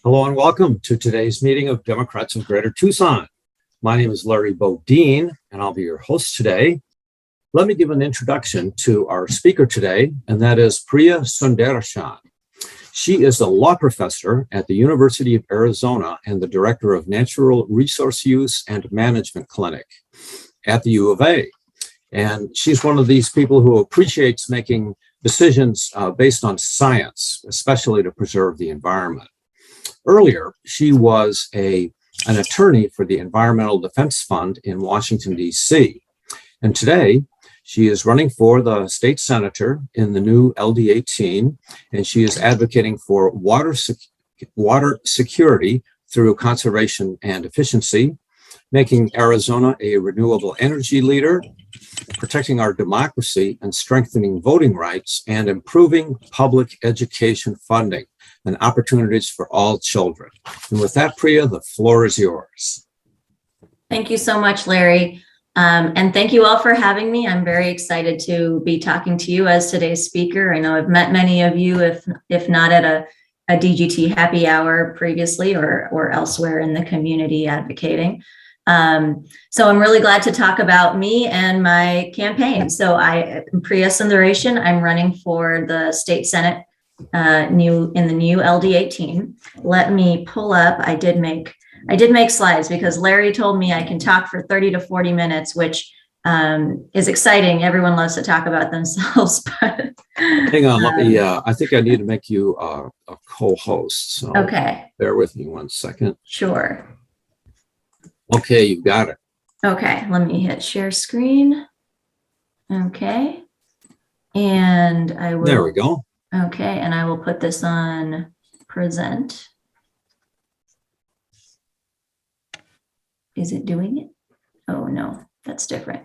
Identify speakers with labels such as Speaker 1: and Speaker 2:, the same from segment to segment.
Speaker 1: Hello and welcome to today's meeting of Democrats of Greater Tucson. My name is Larry Bodine, and I'll be your host today. Let me give an introduction to our speaker today, and that is Priya Sundareshan. She is a law professor at the University of Arizona and the director of Natural Resource Use and Management Clinic at the U of A. And she's one of these people who appreciates making decisions based on science, especially to preserve the environment. Earlier, she was an attorney for the Environmental Defense Fund in Washington, D.C. And today, she is running for the state senator in the new LD18, and she is advocating for water security through conservation and efficiency, making Arizona a renewable energy leader, protecting our democracy and strengthening voting rights, and improving public education funding and opportunities for all children. And with that, Priya, the floor is yours.
Speaker 2: Thank you so much, Larry. And thank you all for having me. I'm very excited to be talking to you as today's speaker. I know I've met many of you, if not at a DGT happy hour previously or elsewhere in the community advocating. So I'm really glad to talk about me and my campaign. So I'm Priya Sundareshan. I'm running for the state senate in the new LD18. Let me pull up. I did make slides because Larry told me I can talk for 30 to 40 minutes, which is exciting. Everyone loves to talk about themselves. But
Speaker 1: hang on, let me. I think I need to make you a co-host. So
Speaker 2: okay.
Speaker 1: Bear with me 1 second.
Speaker 2: Sure.
Speaker 1: Okay, you've got it.
Speaker 2: Okay, let me hit share screen. Okay. And I will.
Speaker 1: There we go.
Speaker 2: Okay, and I will put this on present. Is it doing it? Oh no, that's different.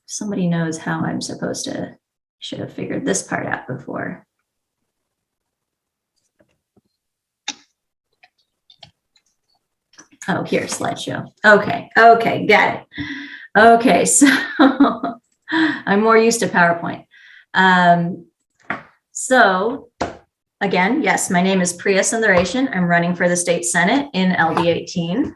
Speaker 2: Somebody knows how I'm supposed to, should have figured this part out before. Oh, here, slideshow. Okay, got it. Okay, so I'm more used to PowerPoint. So again, yes, my name is Priya Sundareshan. I'm running for the state senate in LD18.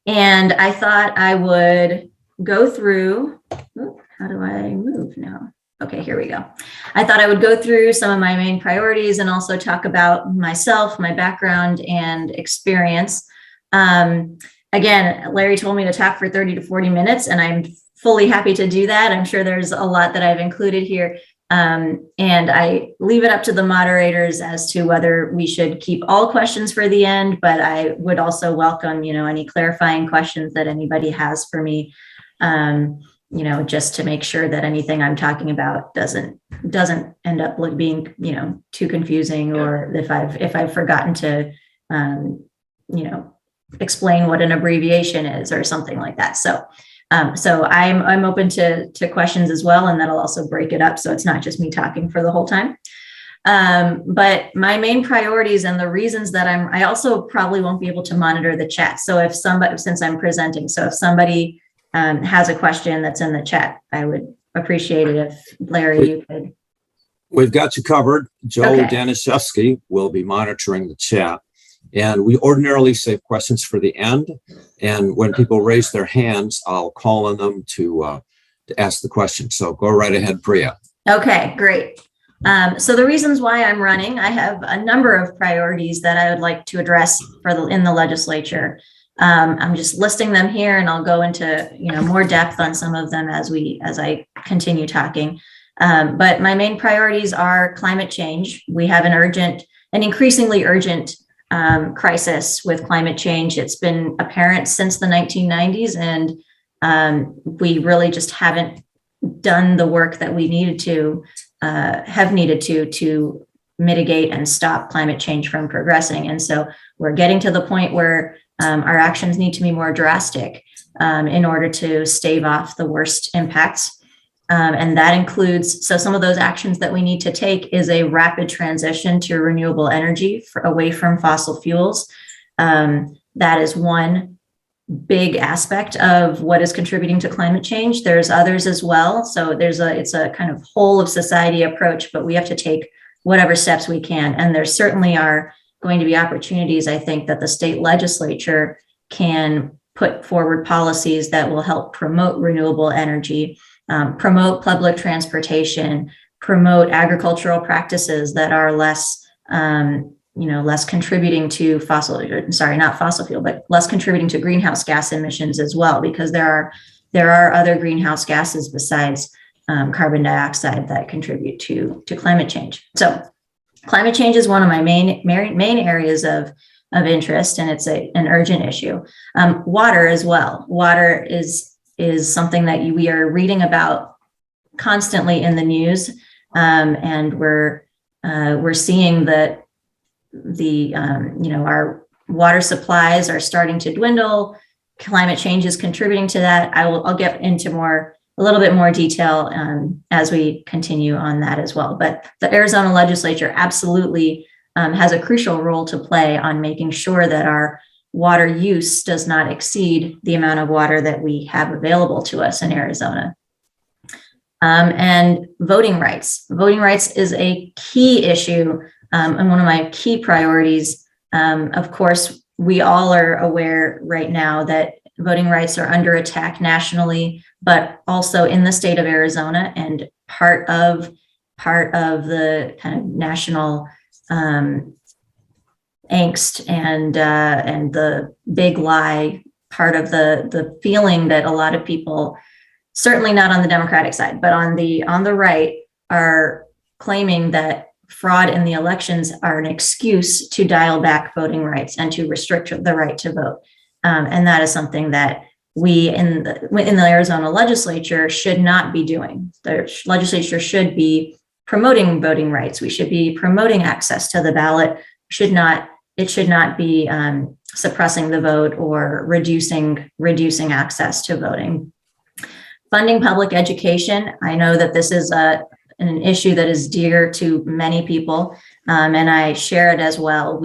Speaker 2: And I thought I would go through, how do I move now? Okay, here we go. I thought I would go through some of my main priorities and also talk about myself, my background and experience. Again, Larry told me to talk for 30 to 40 minutes, and I'm fully happy to do that. I'm sure there's a lot that I've included here. And I leave it up to the moderators as to whether we should keep all questions for the end, but I would also welcome, any clarifying questions that anybody has for me, just to make sure that anything I'm talking about doesn't end up being, too confusing, or if I've forgotten to, explain what an abbreviation is or something like that. So I'm open to questions as well, and that'll also break it up so it's not just me talking for the whole time. But my main priorities and the reasons that I also probably won't be able to monitor the chat. So since I'm presenting, so if somebody has a question that's in the chat, I would appreciate it if Larry, you could.
Speaker 1: We've got you covered. Joe Danishevsky will be monitoring the chat. And we ordinarily save questions for the end. And when people raise their hands, I'll call on them to ask the question. So go right ahead, Priya.
Speaker 2: Okay, great. So the reasons why I'm running, I have a number of priorities that I would like to address in the legislature. I'm just listing them here, and I'll go into more depth on some of them as I continue talking. But my main priorities are climate change. We have an increasingly urgent crisis with climate change. It's been apparent since the 1990s, and we really just haven't done the work that we have needed to mitigate and stop climate change from progressing. And so we're getting to the point where our actions need to be more drastic in order to stave off the worst impacts. And that includes, so some of those actions that we need to take is a rapid transition to renewable energy away from fossil fuels. That is one big aspect of what is contributing to climate change. There's others as well. So it's a kind of whole of society approach, but we have to take whatever steps we can. And there certainly are going to be opportunities, I think, that the state legislature can put forward policies that will help promote renewable energy, promote public transportation, promote agricultural practices that are less, less contributing to less contributing to greenhouse gas emissions as well, because there are other greenhouse gases besides carbon dioxide that contribute to climate change. So climate change is one of my main areas of interest, and it's an urgent issue. Water as well. Water is something that we are reading about constantly in the news, and we're seeing that our water supplies are starting to dwindle. Climate change is contributing to that. I'll get into a little bit more detail as we continue on that as well. But the Arizona legislature absolutely has a crucial role to play on making sure that our water use does not exceed the amount of water that we have available to us in Arizona. And voting rights. Voting rights is a key issue and one of my key priorities. Of course, we all are aware right now that voting rights are under attack nationally, but also in the state of Arizona, and part of the kind of national angst and the big lie, part of the feeling that a lot of people, certainly not on the Democratic side, but on the right, are claiming that fraud in the elections are an excuse to dial back voting rights and to restrict the right to vote. And that is something that we in the Arizona legislature should not be doing. The legislature should be promoting voting rights. We should be promoting access to the ballot. It should not be suppressing the vote or reducing access to voting. Funding public education. I know that this is an issue that is dear to many people, and I share it as well.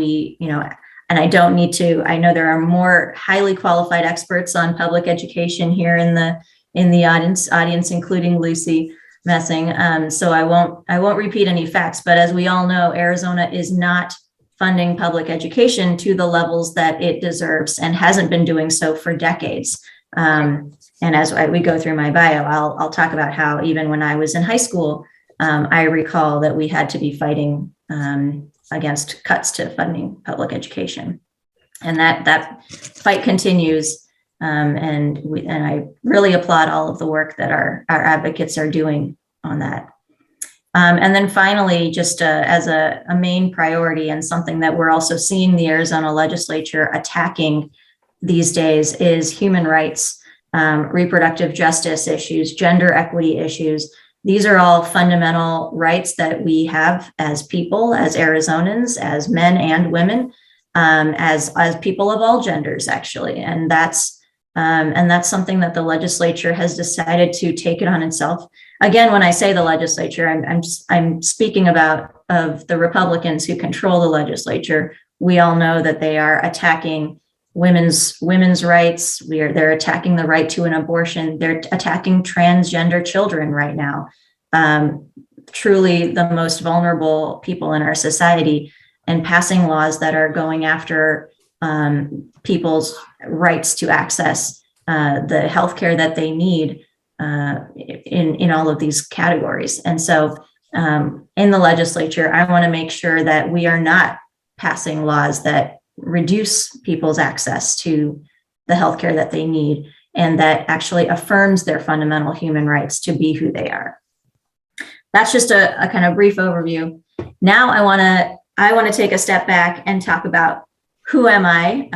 Speaker 2: And I don't need to. I know there are more highly qualified experts on public education here in the audience, including Lucy Messing. So I won't repeat any facts. But as we all know, Arizona is not funding public education to the levels that it deserves, and hasn't been doing so for decades. And as we go through my bio, I'll talk about how even when I was in high school, I recall that we had to be fighting against cuts to funding public education, and that fight continues. And I really applaud all of the work that our advocates are doing on that. And then finally, just as a main priority, and something that we're also seeing the Arizona legislature attacking these days, is human rights, reproductive justice issues, gender equity issues. These are all fundamental rights that we have as people, as Arizonans, as men and women, as people of all genders, actually. And that's something that the legislature has decided to take it on itself. Again, when I say the legislature, I'm speaking of the Republicans who control the legislature. We all know that they are attacking women's rights. They're attacking the right to an abortion. They're attacking transgender children right now. Truly the most vulnerable people in our society, and passing laws that are going after people's rights to access the healthcare that they need in all of these categories. And so in the legislature, I want to make sure that we are not passing laws that reduce people's access to the healthcare that they need, and that actually affirms their fundamental human rights to be who they are. That's just a kind of brief overview. Now I want to take a step back and talk about who am I,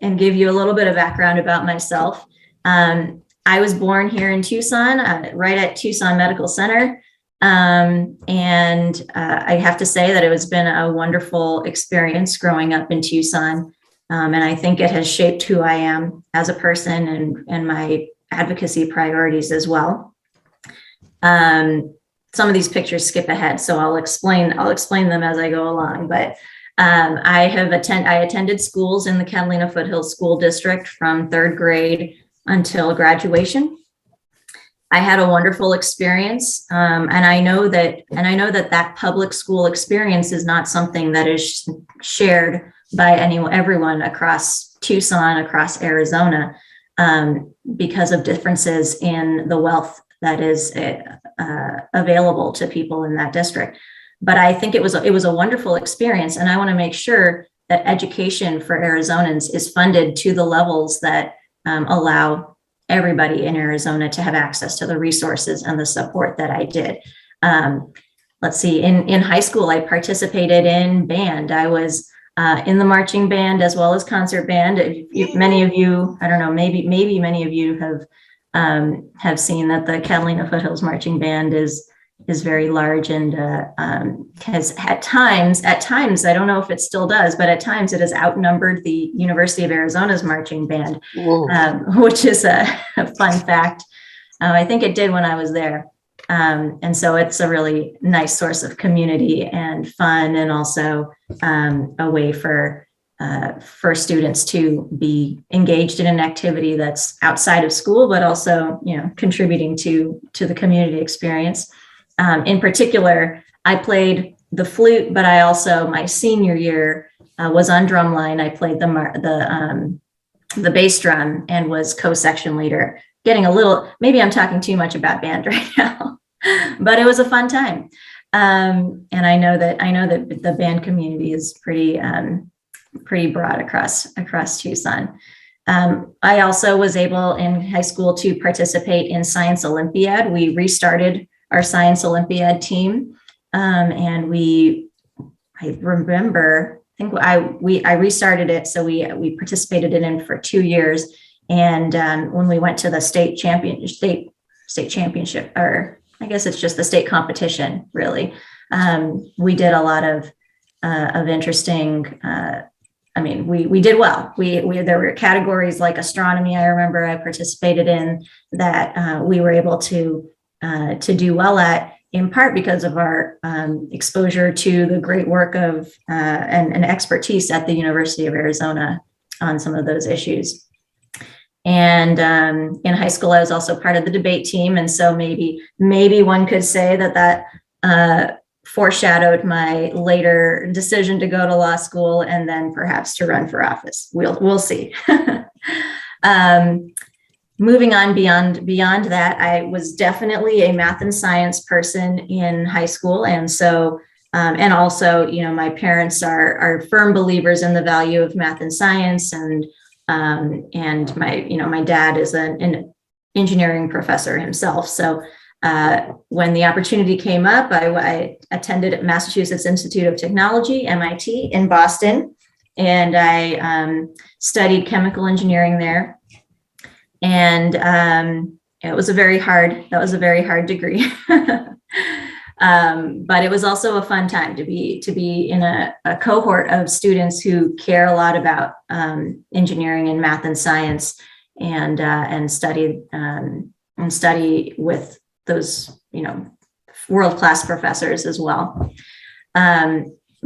Speaker 2: and give you a little bit of background about myself. I was born here in Tucson, right at Tucson Medical Center. And I have to say that it has been a wonderful experience growing up in Tucson. And I think it has shaped who I am as a person, and my advocacy priorities as well. Some of these pictures skip ahead, so I'll explain them as I go along. But I attended schools in the Catalina Foothills School District from 3rd grade until graduation. I had a wonderful experience, and I know that public school experience is not something that is shared by everyone across Tucson, across Arizona, because of differences in the wealth that is available to people in that district. But I think it was a wonderful experience, and I want to make sure that education for Arizonans is funded to the levels that allow everybody in Arizona to have access to the resources and the support that I did. Let's see, in high school, I participated in band. I was in the marching band as well as concert band. Many of you, I don't know, maybe many of you have seen that the Catalina Foothills Marching Band is very large and has at times, I don't know if it still does, but at times it has outnumbered the University of Arizona's marching band, which is a fun fact. I think it did when I was there. And so it's a really nice source of community and fun, and also a way for students to be engaged in an activity that's outside of school, but also, contributing to the community experience. In particular, I played the flute, but I also, my senior year, was on drumline. I played the bass drum and was co-section leader. Getting a little, maybe I'm talking too much about band right now, but it was a fun time. And I know that the band community is pretty broad across Tucson. I also was able in high school to participate in Science Olympiad. We restarted our Science Olympiad team. And I remember, I restarted it. So we participated in it for 2 years. And when we went to the state championship, or I guess it's just the state competition, really, we did a lot of interesting, we did well. There were categories like astronomy. I remember I participated in that we were able to do well at, in part because of our exposure to the great work of and expertise at the University of Arizona on some of those issues. And in high school, I was also part of the debate team. And so maybe one could say that foreshadowed my later decision to go to law school and then perhaps to run for office. We'll see. Moving on beyond that, I was definitely a math and science person in high school. And so, and also, my parents are firm believers in the value of math and science. And my dad is an engineering professor himself. So when the opportunity came up, I attended at Massachusetts Institute of Technology, MIT, in Boston, and I studied chemical engineering there. And it was a very hard degree. But it was also a fun time to be in a cohort of students who care a lot about engineering and math and science, and study with those world-class professors as well.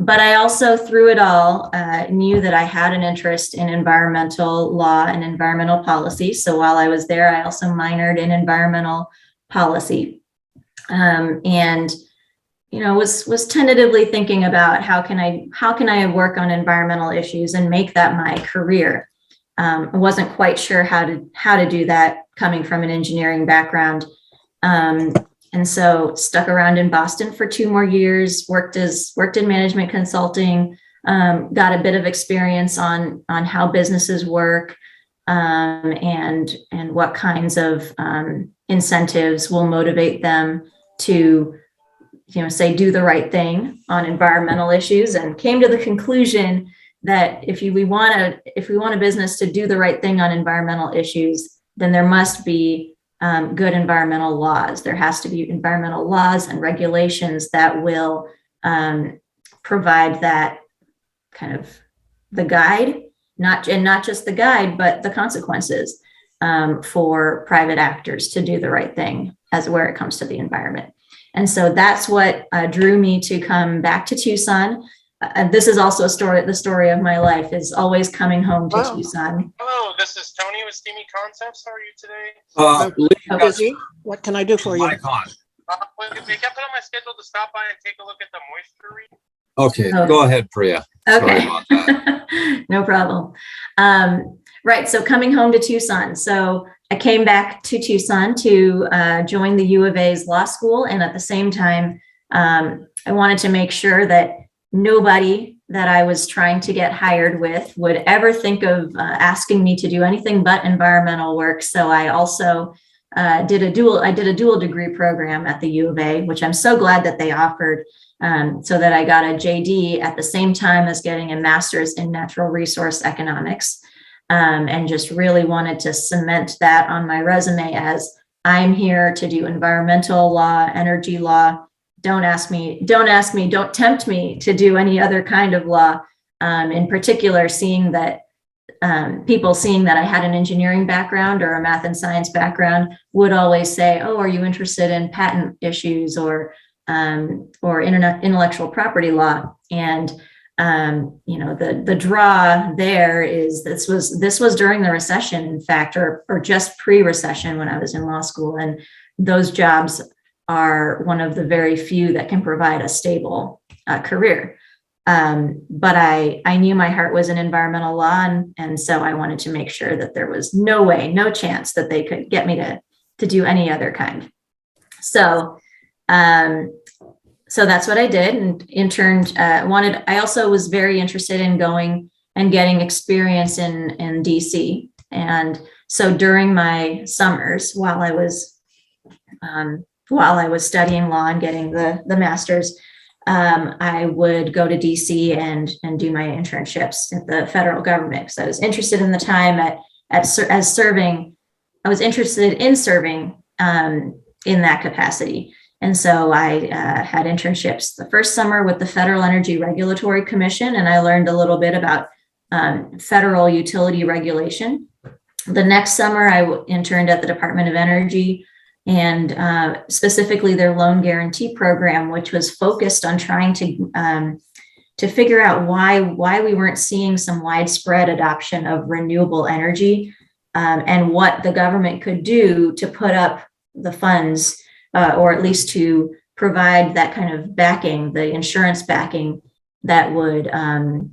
Speaker 2: But I also, through it all, knew that I had an interest in environmental law and environmental policy. So while I was there, I also minored in environmental policy, and was tentatively thinking about how can I work on environmental issues and make that my career. I wasn't quite sure how to do that coming from an engineering background. And so stuck around in Boston for 2 more years, worked in management consulting, got a bit of experience on how businesses work, and what kinds of incentives will motivate them to, say, do the right thing on environmental issues, and came to the conclusion that if we want a business to do the right thing on environmental issues, then there must be good environmental laws. There has to be environmental laws and regulations that will provide that kind of the guide, not just the guide, but the consequences for private actors to do the right thing where it comes to the environment. And so that's what drew me to come back to Tucson. this is also the story of my life is always coming home to
Speaker 3: Wow.
Speaker 2: Tucson.
Speaker 4: Hello, this is Tony with Steamy Concepts. How are you today?
Speaker 1: Lee,
Speaker 3: Busy. What can I do for you?
Speaker 1: mic on.
Speaker 4: They kept it on my schedule to stop by and take a look at the moisture read.
Speaker 1: Okay,
Speaker 2: Oh.
Speaker 1: go ahead, Priya. Sorry
Speaker 2: Okay.
Speaker 1: about that.
Speaker 2: No problem. Right. So coming home to Tucson. So I came back to Tucson to join the U of A's law school. And at the same time, I wanted to make sure that nobody that I was trying to get hired with would ever think of asking me to do anything but environmental work. So I also did a dual degree program at the U of A, which I'm so glad that they offered, so that I got a JD at the same time as getting a master's in natural resource economics, and just really wanted to cement that on my resume as I'm here to do environmental law, energy law. Don't tempt me to do any other kind of law. In particular, seeing that people seeing that I had an engineering background or a math and science background would always say, "Oh, are you interested in patent issues or intellectual property law?" And the draw there is this was during the recession, in fact, or just pre-recession when I was in law school, and those jobs are one of the very few that can provide a stable career. But I knew my heart was in environmental law, and so I wanted to make sure that there was no chance that they could get me to do any other kind. So that's what I did, and interned. I also was very interested in going and getting experience in DC, and so during my summers while I was studying law and getting the master's, I would go to DC and do my internships at the federal government because I was interested in the time as serving. I was interested in serving in that capacity, and so I had internships the first summer with the Federal Energy Regulatory Commission, and I learned a little bit about federal utility regulation. The next summer, I interned at the Department of Energy, and specifically their loan guarantee program, which was focused on trying to figure out why we weren't seeing some widespread adoption of renewable energy, and what the government could do to put up the funds, or at least to provide that kind of backing, the insurance backing that would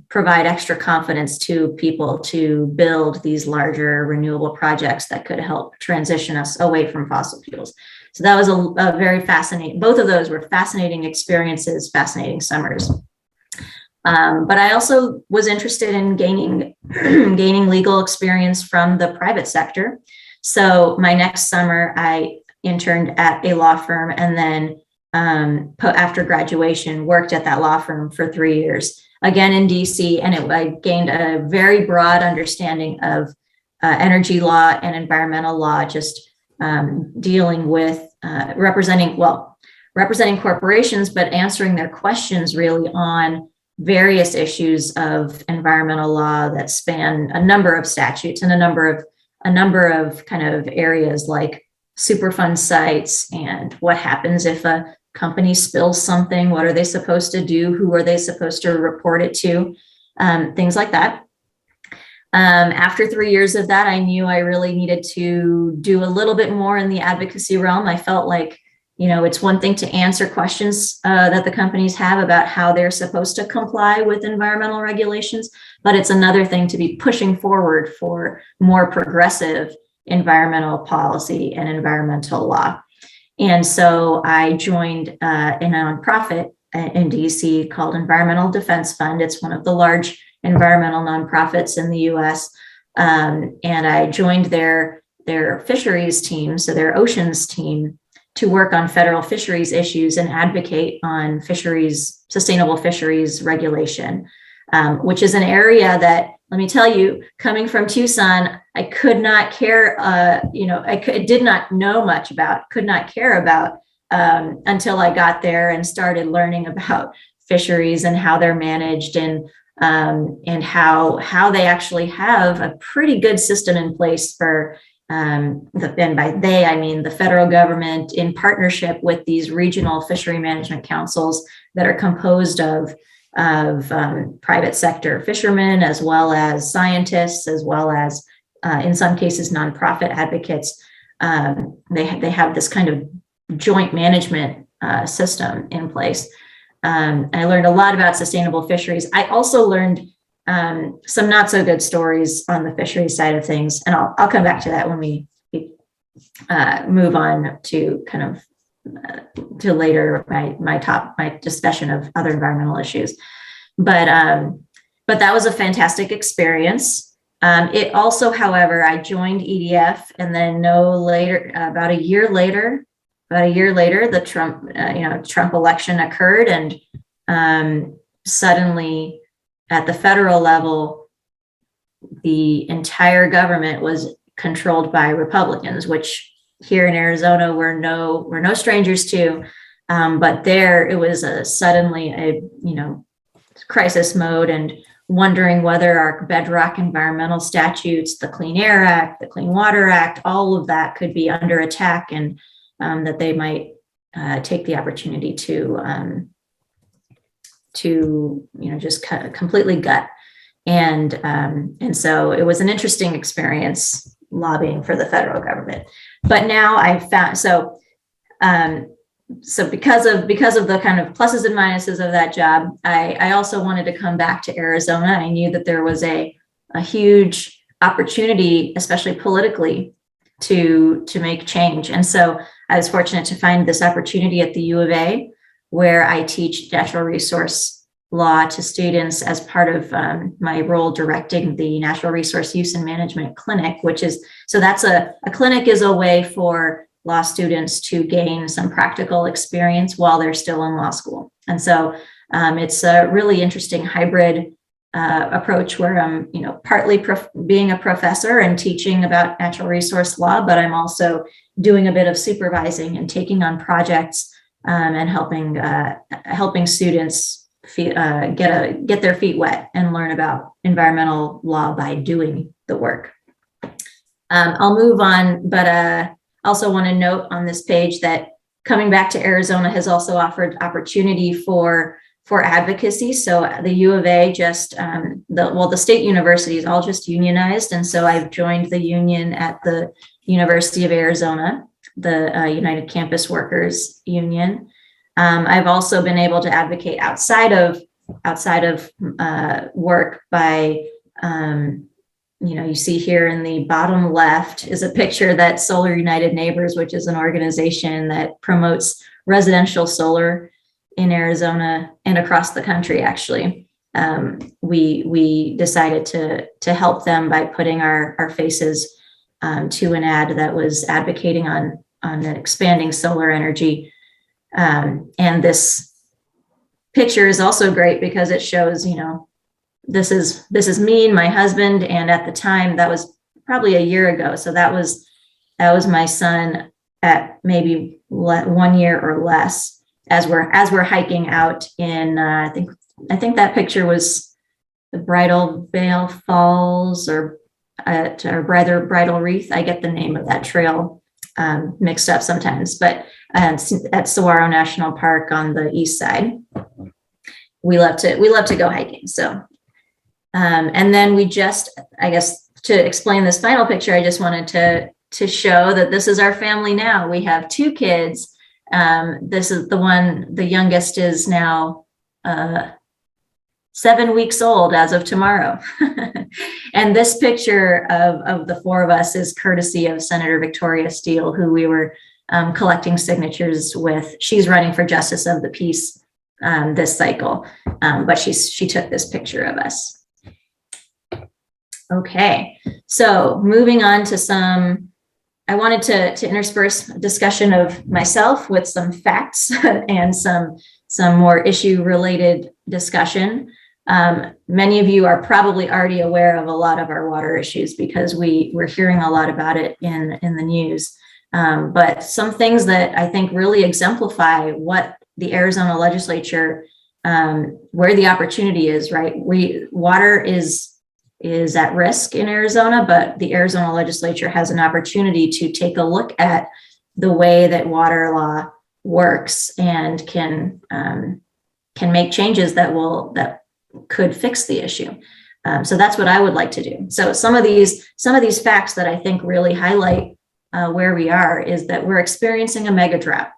Speaker 2: provide extra confidence to people to build these larger renewable projects that could help transition us away from fossil fuels. So that was a very fascinating, both of those were fascinating experiences, fascinating summers. But I also was interested in gaining legal experience from the private sector. So my next summer, I interned at a law firm, and then after graduation, worked at that law firm for 3 years, again in DC, and I gained a very broad understanding of energy law and environmental law, just dealing with representing corporations, but answering their questions really on various issues of environmental law that span a number of statutes and a number of kind of areas like Superfund sites and what happens if a company spills something, what are they supposed to do, who are they supposed to report it to, things like that. After 3 years of that, I knew I really needed to do a little bit more in the advocacy realm. I felt like, it's one thing to answer questions that the companies have about how they're supposed to comply with environmental regulations, but it's another thing to be pushing forward for more progressive environmental policy and environmental law. And so I joined a nonprofit in DC called Environmental Defense Fund. It's one of the large environmental nonprofits in the US. And I joined their fisheries team, so their oceans team, to work on federal fisheries issues and advocate on sustainable fisheries regulation, which is an area that, let me tell you, coming from Tucson, I could not care, did not know much about, could not care about until I got there and started learning about fisheries and how they're managed, and how they actually have a pretty good system in place for, and by they, I mean the federal government in partnership with these regional fishery management councils that are composed of of private sector fishermen, as well as scientists, as well as in some cases nonprofit advocates. They have this kind of joint management system in place. I learned a lot about sustainable fisheries. I also learned some not so good stories on the fisheries side of things, and I'll come back to that when we move on to kind of to later my discussion of other environmental issues. But that was a fantastic experience. It also, however, I joined EDF, and then about a year later, the Trump election occurred, and suddenly at the federal level, the entire government was controlled by Republicans, which here in Arizona we're no strangers to. But there it was suddenly a crisis mode, and wondering whether our bedrock environmental statutes, the Clean Air Act, the Clean Water Act, all of that could be under attack, and that they might take the opportunity to just completely gut. And so it was an interesting experience lobbying for the federal government. But now I've found, so because of the kind of pluses and minuses of that job, I also wanted to come back to Arizona. I knew that there was a huge opportunity, especially politically, to make change. And so I was fortunate to find this opportunity at the U of A, where I teach natural resource law to students as part of my role directing the Natural Resource Use and Management Clinic, that's a clinic is a way for law students to gain some practical experience while they're still in law school. And so it's a really interesting hybrid approach where I'm, partly being a professor and teaching about natural resource law, but I'm also doing a bit of supervising and taking on projects and helping students get their feet wet and learn about environmental law by doing the work. I'll move on, but also want to note on this page that coming back to Arizona has also offered opportunity for advocacy. So the U of A the state universities all just unionized. And so I've joined the union at the University of Arizona, the United Campus Workers Union. I've also been able to advocate outside of work by, you see here in the bottom left is a picture that Solar United Neighbors, which is an organization that promotes residential solar in Arizona and across the country, actually. We decided to help them by putting our faces to an ad that was advocating on expanding solar energy. And this picture is also great because it shows, this is me and my husband. And at the time, that was probably a year ago. So that was my son at maybe 1 year or less as we're hiking out in, I think that picture was the Bridal Veil Falls or Bridal Wreath. I get the name of that trail mixed up sometimes, but at Saguaro National Park on the east side. We love to go hiking. So, and then I guess to explain this final picture, I just wanted to show that this is our family now. We have 2 kids. This is the youngest is now 7 weeks old as of tomorrow. And this picture of the 4 of us is courtesy of Senator Victoria Steele, who we were collecting signatures with. She's running for Justice of the Peace this cycle, but she took this picture of us. Okay, so moving on to I wanted to intersperse a discussion of myself with some facts and some more issue-related discussion. Many of you are probably already aware of a lot of our water issues because we're hearing a lot about it in the news. But some things that I think really exemplify what the Arizona legislature, where the opportunity is, right? Water is at risk in Arizona, but the Arizona legislature has an opportunity to take a look at the way that water law works and can can make changes that could fix the issue. So that's what I would like to do. So some of these facts that I think really highlight where we are is that we're experiencing a mega drought.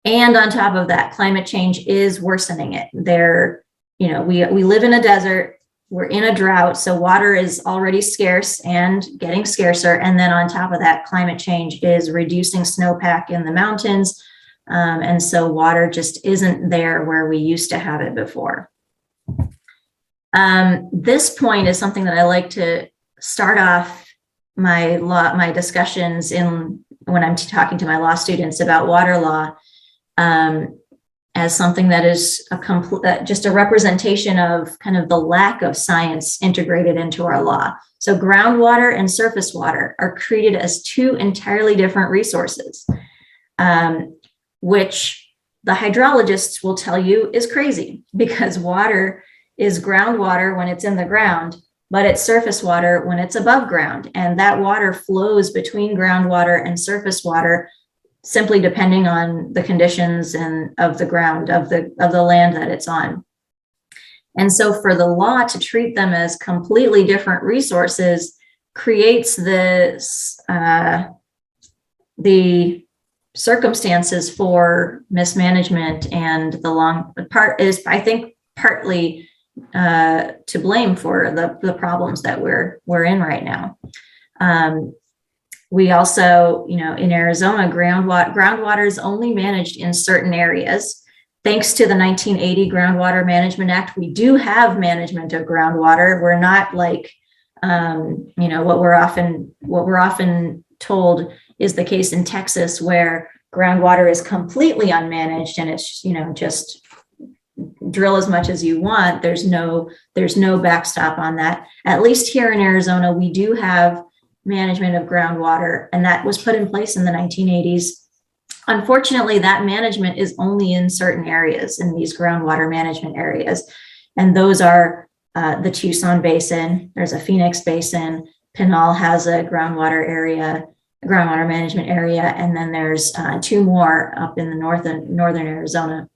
Speaker 2: And on top of that, climate change is worsening it. We live in a desert, we're in a drought, so water is already scarce and getting scarcer. And then on top of that, climate change is reducing snowpack in the mountains. And so water just isn't there where we used to have it before. This point is something that I like to start off my discussions when I'm talking to my law students about water law, as something that is just a representation of kind of the lack of science integrated into our law. So groundwater and surface water are treated as two entirely different resources, which the hydrologists will tell you is crazy, because water is groundwater when it's in the ground, but it's surface water when it's above ground. And that water flows between groundwater and surface water simply depending on the conditions and of the ground, of the land that it's on. And so for the law to treat them as completely different resources creates the circumstances for mismanagement, and the long part is, I think, partly to blame for the problems that we're in right now. We also, in Arizona, groundwater is only managed in certain areas. Thanks to the 1980 Groundwater Management Act, we do have management of groundwater. We're not like, what we're often told is the case in Texas, where groundwater is completely unmanaged and it's, just drill as much as you want. There's no backstop on that. At least here in Arizona, we do have management of groundwater, and that was put in place in the 1980s. Unfortunately, that management is only in certain areas, in these groundwater management areas. And those are the Tucson Basin, there's a Phoenix Basin, Pinal has a groundwater management area, and then there's two more up in the northern Arizona.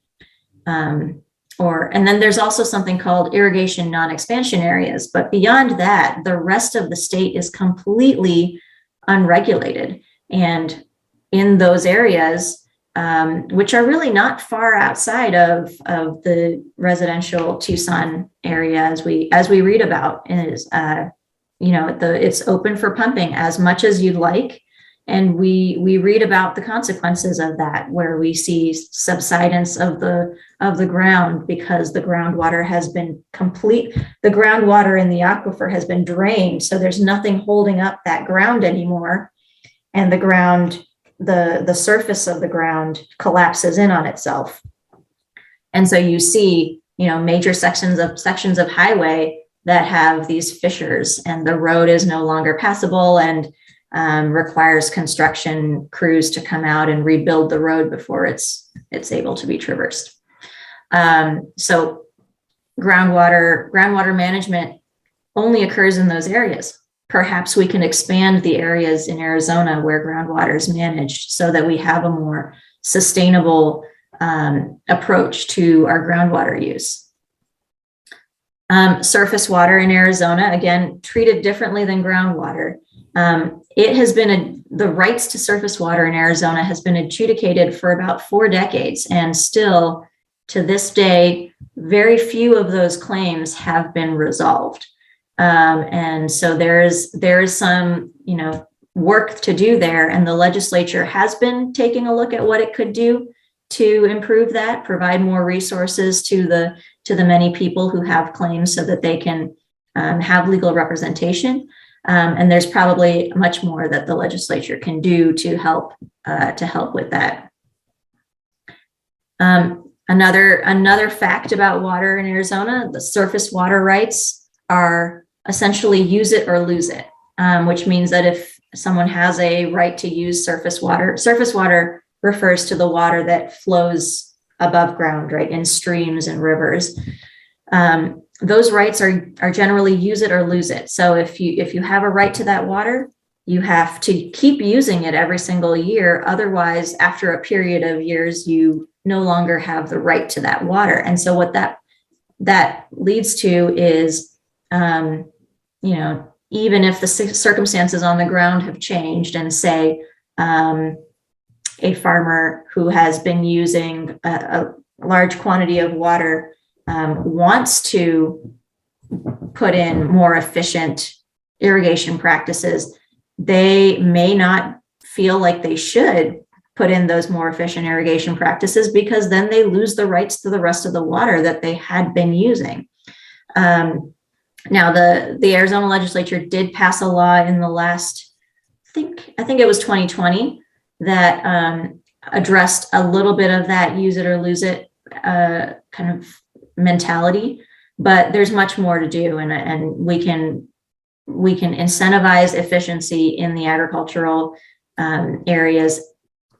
Speaker 2: And then there's also something called irrigation non-expansion areas. But beyond that, the rest of the state is completely unregulated. And in those areas, which are really not far outside of the residential Tucson area, as we read about, is it's open for pumping as much as you'd like. And we read about the consequences of that, where we see subsidence of the ground because the groundwater has been the groundwater in the aquifer has been drained. So there's nothing holding up that ground anymore. And the surface of the ground collapses in on itself. And so you see, major sections of highway that have these fissures, and the road is no longer passable, and requires construction crews to come out and rebuild the road before it's able to be traversed. So groundwater management only occurs in those areas. Perhaps we can expand the areas in Arizona where groundwater is managed so that we have a more sustainable approach to our groundwater use. Surface water in Arizona, again, treated differently than groundwater. It has been the rights to surface water in Arizona has been adjudicated for about 4 decades, and still to this day, very few of those claims have been resolved. And so there is some, work to do there, and the legislature has been taking a look at what it could do to improve that, provide more resources to the many people who have claims so that they can have legal representation. And there's probably much more that the legislature can do to help with that. Another fact about water in Arizona: the surface water rights are essentially use it or lose it, which means that if someone has a right to use surface water refers to the water that flows above ground, right, in streams and rivers. Those rights are generally use it or lose it. So if you have a right to that water, you have to keep using it every single year. Otherwise, after a period of years, you no longer have the right to that water. And so what that leads to is, even if the circumstances on the ground have changed, and say a farmer who has been using a large quantity of water wants to put in more efficient irrigation practices, they may not feel like they should put in those more efficient irrigation practices, because then they lose the rights to the rest of the water that they had been using. Now, the Arizona legislature did pass a law in the last, I think it was 2020, that addressed a little bit of that use it or lose it kind of mentality, but there's much more to do, and we can incentivize efficiency in the agricultural areas.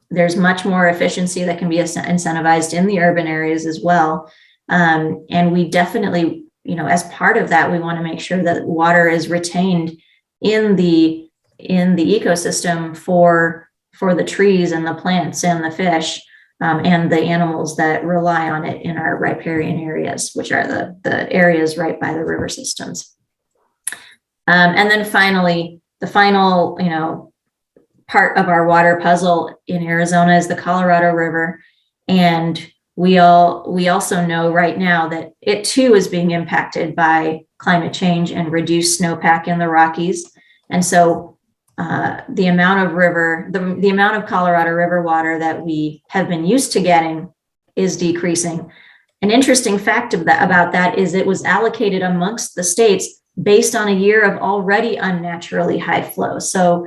Speaker 2: There's much more efficiency that can be incentivized in the urban areas as well. And we definitely, as part of that, we want to make sure that water is retained in the ecosystem for the trees and the plants and the fish and the animals that rely on it in our riparian areas, which are the areas right by the river systems. And then finally, the final, part of our water puzzle in Arizona is the Colorado River. And we also know right now that it too is being impacted by climate change and reduced snowpack in the Rockies. And so the amount of Colorado River water that we have been used to getting is decreasing. An interesting fact about that is it was allocated amongst the states based on a year of already unnaturally high flow. So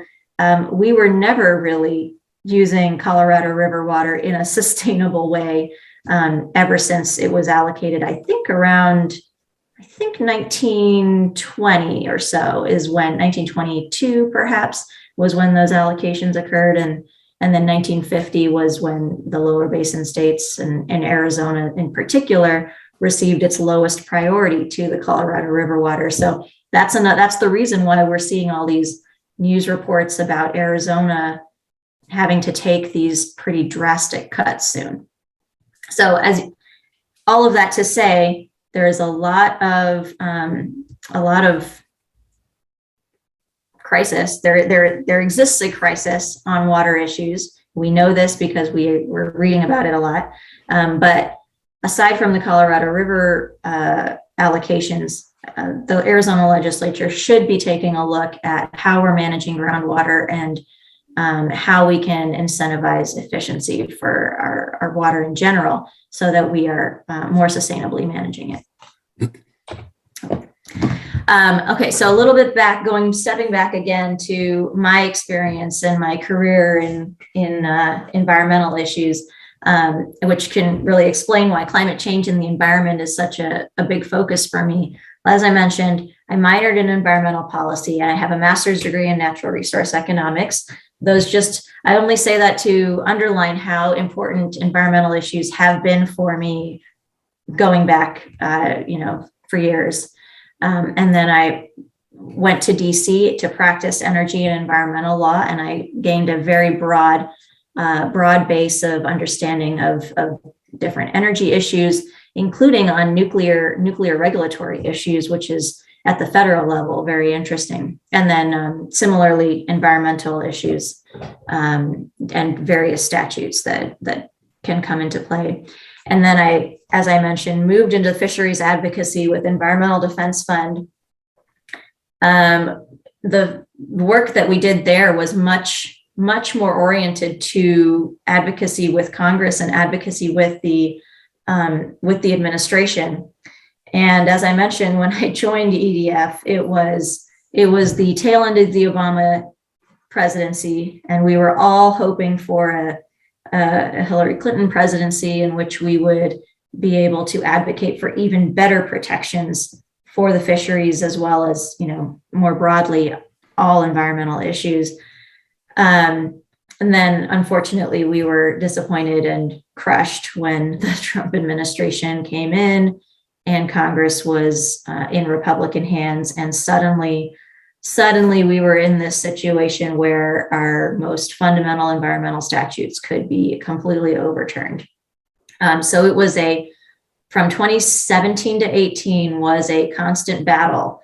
Speaker 2: we were never really using Colorado River water in a sustainable way ever since it was allocated. I think 1920 or so is when, 1922 perhaps, was when those allocations occurred. And then 1950 was when the lower basin states and Arizona in particular received its lowest priority to the Colorado River water. So that's the reason why we're seeing all these news reports about Arizona having to take these pretty drastic cuts soon. So, as all of that to say, there is a lot of crisis. There exists a crisis on water issues. We know this because we're reading about it a lot. But aside from the Colorado River allocations, the Arizona legislature should be taking a look at how we're managing groundwater and how we can incentivize efficiency for our water in general so that we are more sustainably managing it. Okay, so a little bit stepping back again to my experience and my career in environmental issues, which can really explain why climate change and the environment is such a big focus for me. As I mentioned, I minored in environmental policy. I have a master's degree in natural resource economics. I only say that to underline how important environmental issues have been for me going back, for years. And then I went to DC to practice energy and environmental law, and I gained a very broad base of understanding of different energy issues, including on nuclear regulatory issues, which is at the federal level, very interesting. And then similarly, environmental issues and various statutes that can come into play. And then I, as I mentioned, moved into fisheries advocacy with Environmental Defense Fund. The work that we did there was much more oriented to advocacy with Congress and advocacy with the administration. And as I mentioned, when I joined EDF, it was the tail end of the Obama presidency, and we were all hoping for a Hillary Clinton presidency in which we would be able to advocate for even better protections for the fisheries, as well as, more broadly, all environmental issues. And then, unfortunately, we were disappointed and crushed when the Trump administration came in and Congress was in Republican hands. And suddenly we were in this situation where our most fundamental environmental statutes could be completely overturned. So it was from 2017 to 18 was a constant battle,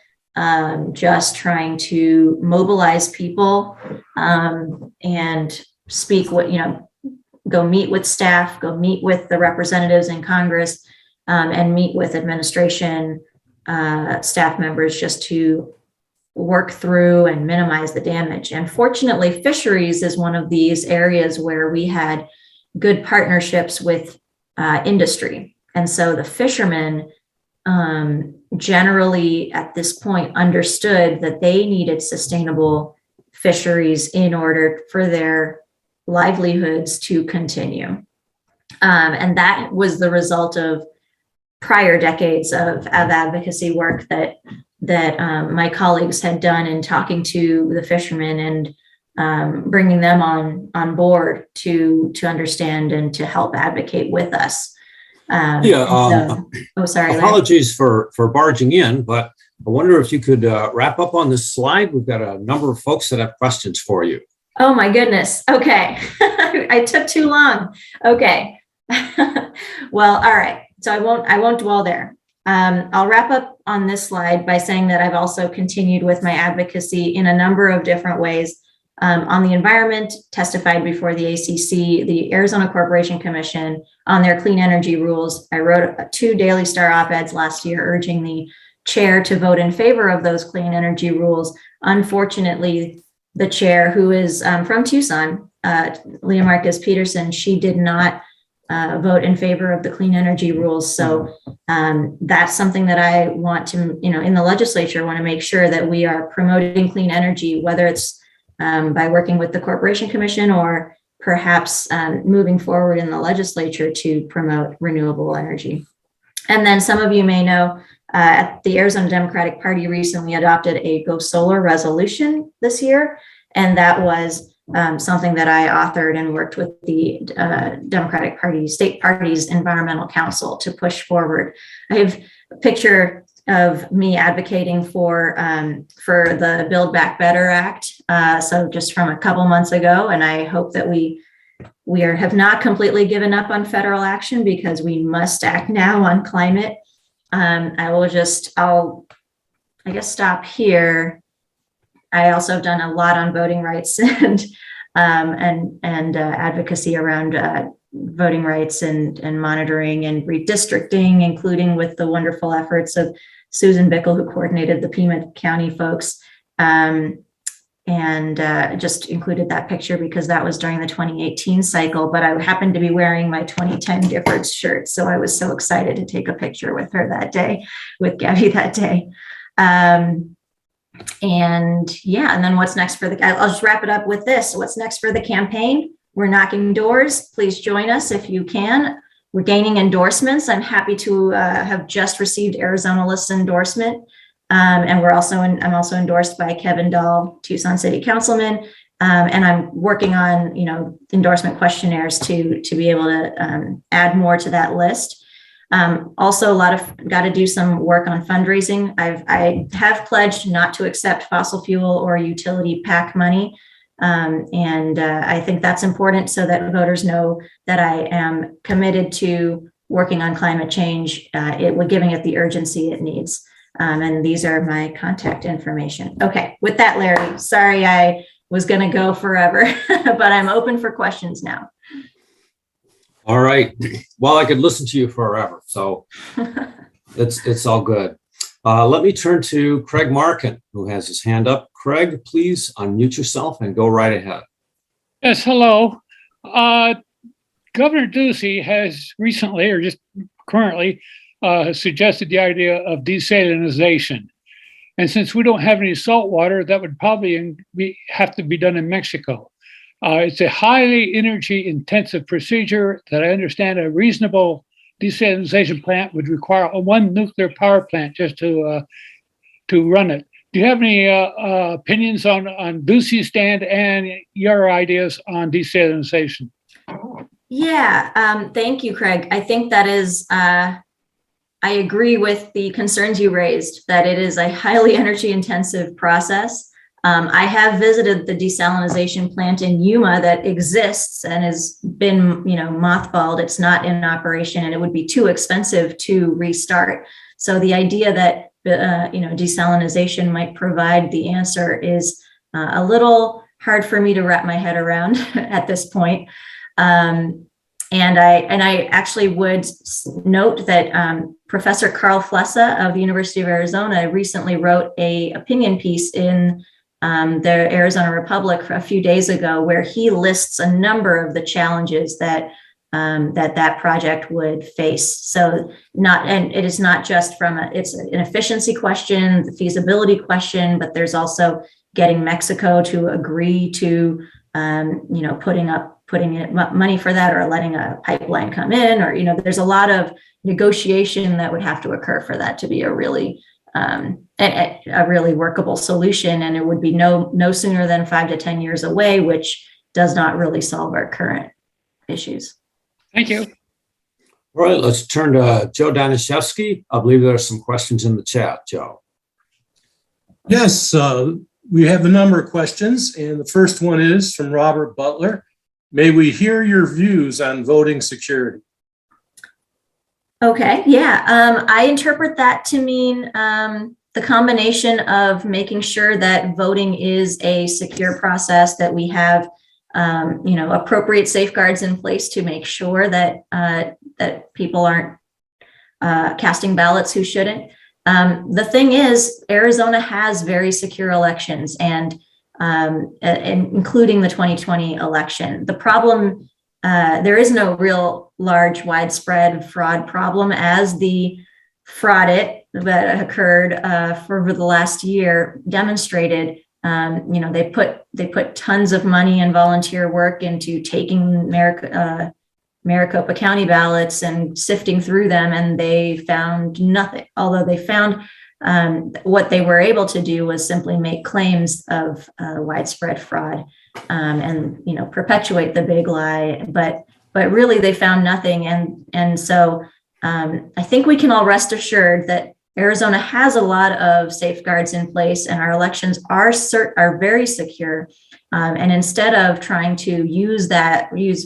Speaker 2: just trying to mobilize people and speak what, go meet with staff, go meet with the representatives in Congress, and meet with administration staff members just to work through and minimize the damage. And fortunately, fisheries is one of these areas where we had good partnerships with industry. And so the fishermen generally at this point understood that they needed sustainable fisheries in order for their livelihoods to continue. And that was the result of prior decades of advocacy work that my colleagues had done in talking to the fishermen and bringing them on board to understand and to help advocate with us. Sorry.
Speaker 1: Apologies for barging in, but I wonder if you could wrap up on this slide. We've got a number of folks that have questions for you.
Speaker 2: Oh my goodness. Okay. I took too long. Okay. Well, all right. So I won't dwell there. I'll wrap up on this slide by saying that I've also continued with my advocacy in a number of different ways. On the environment, testified before the ACC, the Arizona Corporation Commission on their clean energy rules. I wrote 2 Daily Star op-eds last year urging the chair to vote in favor of those clean energy rules. Unfortunately, the chair, who is from Tucson, Leah Marcus Peterson, she did not vote in favor of the clean energy rules. So that's something that I want to, in the legislature, want to make sure that we are promoting clean energy, whether it's by working with the Corporation Commission or perhaps moving forward in the legislature to promote renewable energy. And then some of you may know the Arizona Democratic Party recently adopted a Go Solar resolution this year. And that was something that I authored and worked with the Democratic Party, state party's environmental council to push forward. I have a picture of me advocating for the Build Back Better Act. So just from a couple months ago, and I hope that we have not completely given up on federal action because we must act now on climate. I'll stop here. I also have done a lot on voting rights and advocacy around voting rights and monitoring and redistricting, including with the wonderful efforts of Susan Bickle, who coordinated the Pima County folks, and just included that picture because that was during the 2018 cycle, but I happened to be wearing my 2010 difference shirt. So I was so excited to take a picture with her that day, with Gabby that day. And then what's next for I'll just wrap it up with this. What's next for the campaign? We're knocking doors. Please join us if you can. We're gaining endorsements. I'm happy to have just received Arizona List endorsement. And I'm also endorsed by Kevin Dahl, Tucson City Councilman. And I'm working on, endorsement questionnaires to be able to add more to that list. Also, got to do some work on fundraising. I have pledged not to accept fossil fuel or utility PAC money. I think that's important so that voters know that I am committed to working on climate change, giving it the urgency it needs. And these are my contact information. Okay, with that, Larry, sorry I was going to go forever, but I'm open for questions now.
Speaker 1: All right. Well, I could listen to you forever, so it's all good. Let me turn to Craig Markin, who has his hand up. Craig, please unmute yourself and go right ahead.
Speaker 3: Yes, hello. Governor Ducey has recently, or just currently, suggested the idea of desalinization. And since we don't have any salt water, that would probably have to be done in Mexico. It's a highly energy intensive procedure that I understand a reasonable desalinization plant would require one nuclear power plant just to run it. Do you have any opinions on Ducey's stand and your ideas on desalinization?
Speaker 2: Yeah, thank you, Craig. I think that is, I agree with the concerns you raised, that it is a highly energy intensive process. I have visited the desalinization plant in Yuma that exists and has been, mothballed. It's not in operation, and it would be too expensive to restart. So the idea that, desalinization might provide the answer is a little hard for me to wrap my head around at this point. And I actually would note that Professor Carl Flessa of the University of Arizona recently wrote an opinion piece in the Arizona Republic a few days ago, where he lists a number of the challenges that that project would face. So it is not just it's an efficiency question, the feasibility question, but there's also getting Mexico to agree to, putting in money for that, or letting a pipeline come in, or, there's a lot of negotiation that would have to occur for that to be a really workable solution. And it would be no sooner than 5 to 10 years away, which does not really solve our current issues.
Speaker 3: Thank you.
Speaker 1: All right, let's turn to Joe Danishevsky. I believe there are some questions in the chat, Joe.
Speaker 5: Yes, we have a number of questions, and the first one is from Robert Butler. May we hear your views on voting security?
Speaker 2: Okay, yeah, I interpret that to mean the combination of making sure that voting is a secure process, that we have appropriate safeguards in place to make sure that that people aren't casting ballots who shouldn't. The thing is, Arizona has very secure elections, and including the 2020 election. The problem, there is no real large widespread fraud problem, as the fraud that occurred for the last year demonstrated. They put tons of money and volunteer work into taking Maricopa County ballots and sifting through them, and they found nothing. Although they found what they were able to do was simply make claims of widespread fraud and perpetuate the big lie. But really, they found nothing, and so I think we can all rest assured that Arizona has a lot of safeguards in place, and our elections are very secure. And instead of trying to use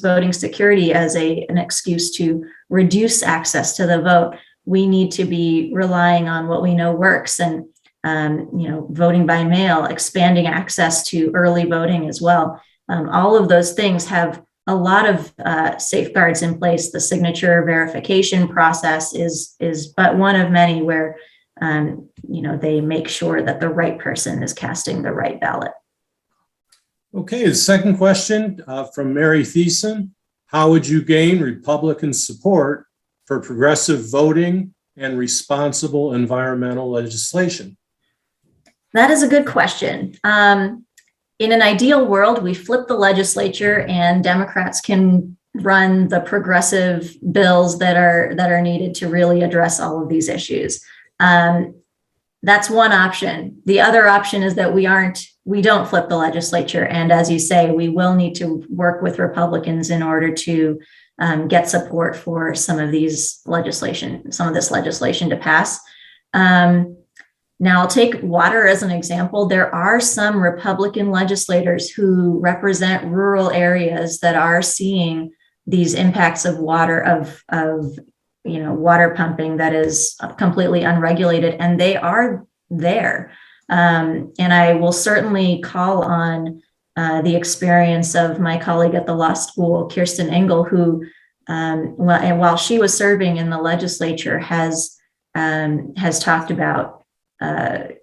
Speaker 2: voting security as an excuse to reduce access to the vote, we need to be relying on what we know works, and voting by mail, expanding access to early voting as well. All of those things have a lot of safeguards in place. The signature verification process is but one of many where they make sure that the right person is casting the right ballot.
Speaker 5: Okay, the second question from Mary Thiessen. How would you gain Republican support for progressive voting and responsible environmental legislation?
Speaker 2: That is a good question. In an ideal world, we flip the legislature and Democrats can run the progressive bills that are needed to really address all of these issues. That's one option. The other option is that we don't flip the legislature. And as you say, we will need to work with Republicans in order to get support for some of this legislation to pass. Now, I'll take water as an example. There are some Republican legislators who represent rural areas that are seeing these impacts of water, water pumping that is completely unregulated, and they are there. And I will certainly call on the experience of my colleague at the law school, Kirsten Engel, who, while she was serving in the legislature, has talked about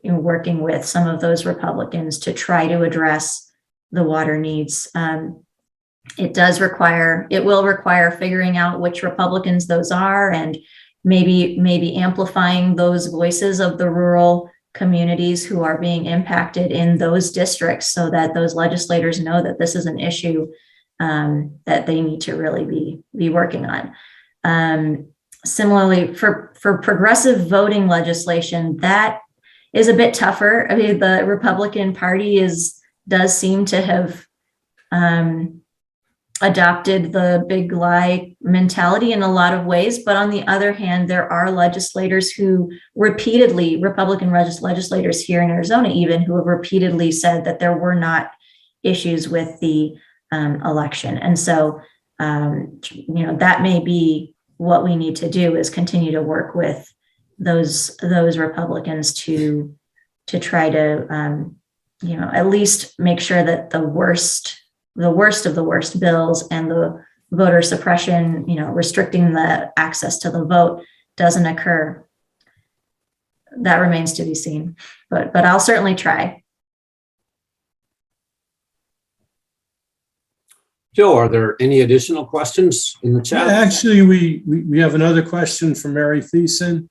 Speaker 2: working with some of those Republicans to try to address the water needs. It will require figuring out which Republicans those are, and maybe amplifying those voices of the rural communities who are being impacted in those districts, so that those legislators know that this is an issue that they need to really be working on. Similarly, for progressive voting legislation, that is a bit tougher. I mean, the Republican Party does seem to have adopted the big lie mentality in a lot of ways. But on the other hand, there are legislators who repeatedly, Republican legislators here in Arizona even, who have repeatedly said that there were not issues with the election. And so, that may be what we need to do, is continue to work with those Republicans to try to, at least make sure that the worst of the worst bills and the voter suppression, restricting the access to the vote doesn't occur. That remains to be seen, but I'll certainly try.
Speaker 1: Joe, are there any additional questions in the chat?
Speaker 5: Yeah, actually, we have another question from Mary Thiessen.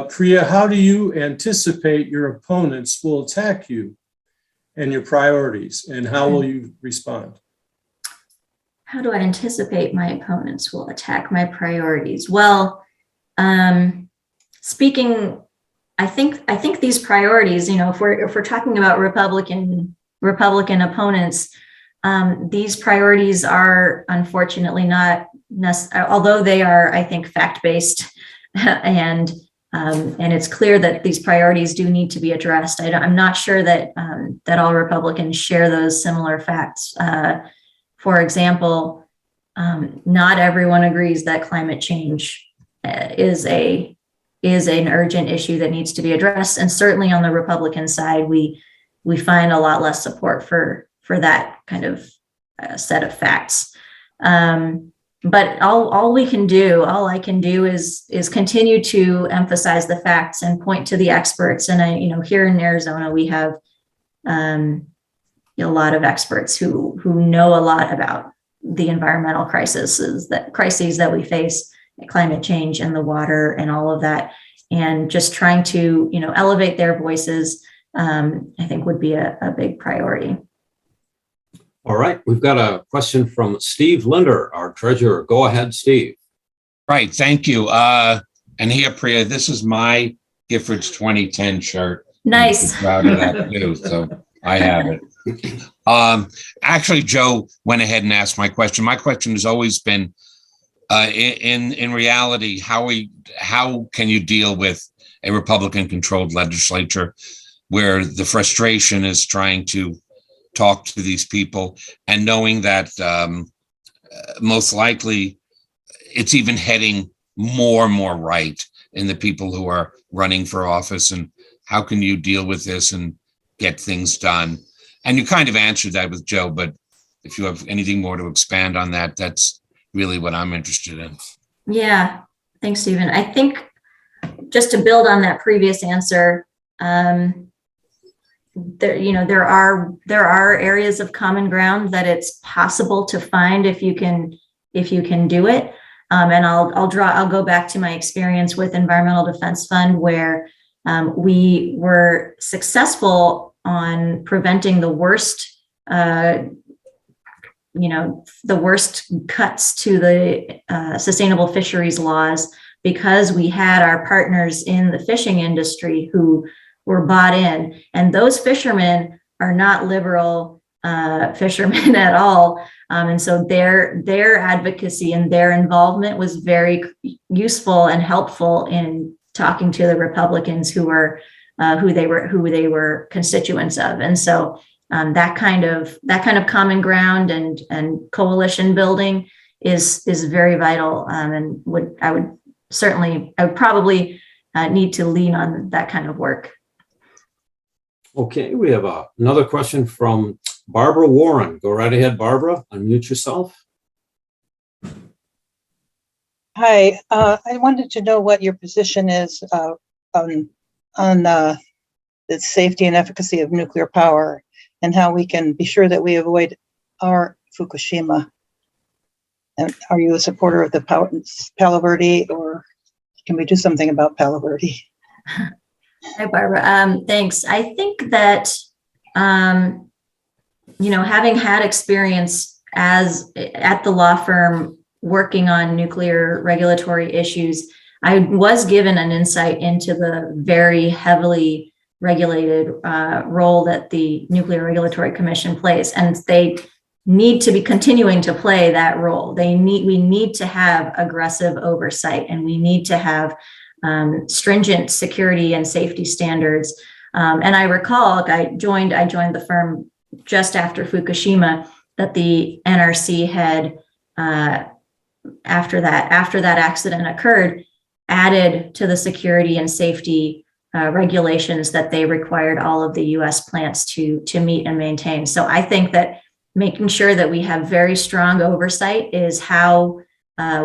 Speaker 5: Priya, how do you anticipate your opponents will attack you and your priorities, and how will you respond?
Speaker 2: How do I anticipate my opponents will attack my priorities? Well, speaking, I think these priorities, if we're talking about Republican opponents, these priorities are unfortunately not necessary, although they are, I think, fact-based, and it's clear that these priorities do need to be addressed. I'm not sure that all Republicans share those similar facts. For example, not everyone agrees that climate change is an urgent issue that needs to be addressed, and certainly on the Republican side, we find a lot less support for that kind of set of facts. But all I can do is continue to emphasize the facts and point to the experts. And here in Arizona, we have a lot of experts who know a lot about the environmental crises that we face, climate change and the water and all of that. And just trying to elevate their voices, I think would be a big priority.
Speaker 1: All right, we've got a question from Steve Linder, our treasurer. Go ahead, Steve.
Speaker 6: Right, thank you. And here, Priya, this is my Giffords 2010 shirt.
Speaker 2: Nice.
Speaker 6: I'm proud of that too, so I have it. Actually, Joe went ahead and asked my question. My question has always been, in reality, how can you deal with a Republican-controlled legislature where the frustration is trying to talk to these people and knowing that most likely it's even heading more and more right in the people who are running for office, and how can you deal with this and get things done? And you kind of answered that with Joe, but if you have anything more to expand on that, that's really what I'm interested in.
Speaker 2: Yeah, thanks, Stephen. I think just to build on that previous answer, there are areas of common ground that it's possible to find if you can do it. And I'll go back to my experience with Environmental Defense Fund, where we were successful on preventing the worst cuts to the sustainable fisheries laws, because we had our partners in the fishing industry who were bought in, and those fishermen are not liberal fishermen at all. And so their advocacy and their involvement was very useful and helpful in talking to the Republicans who they were constituents of. And so that kind of common ground and coalition building is very vital. And I would probably need to lean on that kind of work.
Speaker 1: Okay, we have another question from Barbara Warren. Go right ahead, Barbara. Unmute yourself.
Speaker 7: Hi, I wanted to know what your position is on the safety and efficacy of nuclear power, and how we can be sure that we avoid our Fukushima. And are you a supporter of the Palo Verde, or can we do something about Palo Verde?
Speaker 2: Hi, Barbara. Thanks. I think that, having had experience at the law firm working on nuclear regulatory issues, I was given an insight into the very heavily regulated role that the Nuclear Regulatory Commission plays. And they need to be continuing to play that role. We need to have aggressive oversight, and we need to have stringent security and safety standards. And I recall I joined the firm just after Fukushima, that the NRC had, after that accident occurred, added to the security and safety regulations that they required all of the U.S. plants to meet and maintain. So I think that making sure that we have very strong oversight is how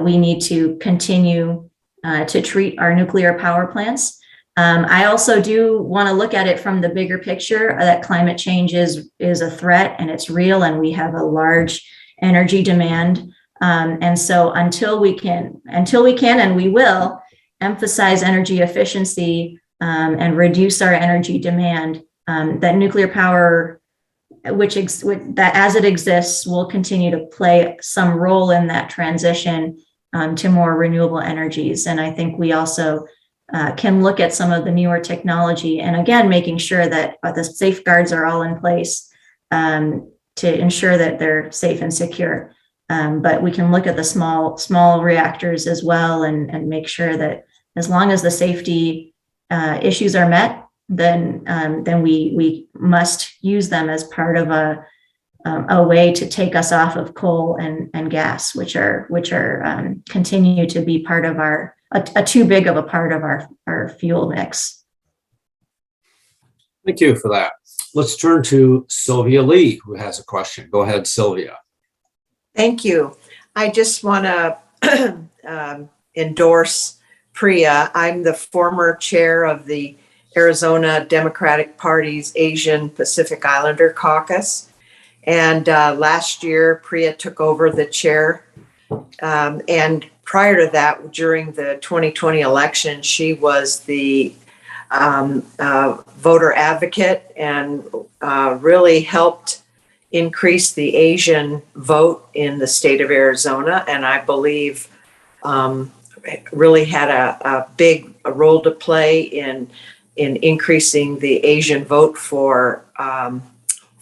Speaker 2: we need to continue to treat our nuclear power plants. I also do want to look at it from the bigger picture, that climate change is a threat, and it's real, and we have a large energy demand. And so until we can, and we will, emphasize energy efficiency and reduce our energy demand, that nuclear power, that as it exists, will continue to play some role in that transition to more renewable energies. And I think we also can look at some of the newer technology, and again, making sure that the safeguards are all in place to ensure that they're safe and secure. But we can look at the small reactors as well, and make sure that as long as the safety issues are met, then we must use them as part of a way to take us off of coal and gas, which are continue to be part of a too big of a part of our fuel mix.
Speaker 1: Thank you for that. Let's turn to Sylvia Lee, who has a question. Go ahead, Sylvia.
Speaker 8: Thank you. I just want to endorse Priya. I'm the former chair of the Arizona Democratic Party's Asian Pacific Islander Caucus. And last year, Priya took over the chair. And prior to that, during the 2020 election, she was the voter advocate and really helped increase the Asian vote in the state of Arizona. And I believe really had a big role to play in increasing the Asian vote for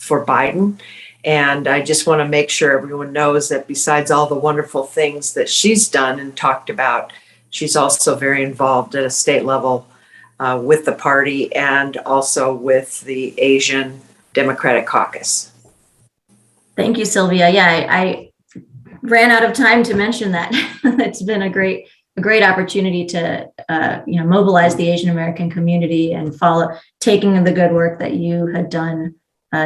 Speaker 8: Biden. And I just want to make sure everyone knows that besides all the wonderful things that she's done and talked about, she's also very involved at a state level with the party and also with the Asian Democratic Caucus.
Speaker 2: Thank you, Sylvia. Yeah, I ran out of time to mention that. It's been a great opportunity to mobilize the Asian American community and taking the good work that you had done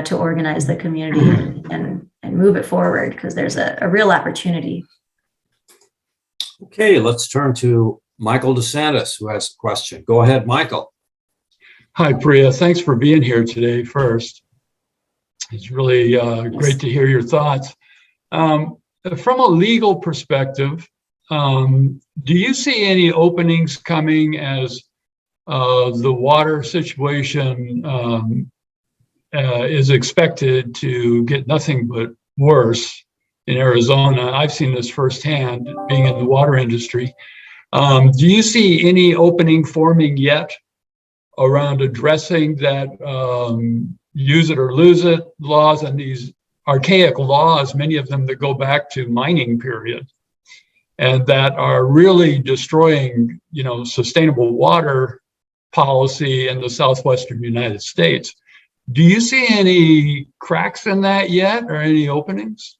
Speaker 2: to organize the community and move it forward, because there's a real opportunity.
Speaker 1: Okay, let's turn to Michael DeSantis, who has a question. Go ahead, Michael.
Speaker 9: Hi, Priya. Thanks for being here today first. It's really great to hear your thoughts. From a legal perspective, do you see any openings coming as the water situation is expected to get nothing but worse in Arizona? I've seen this firsthand, being in the water industry. Do you see any opening forming yet around addressing that use it or lose it laws and these archaic laws, many of them that go back to mining period, and that are really destroying, sustainable water policy in the southwestern United States? Do you see any cracks in that yet, or any openings?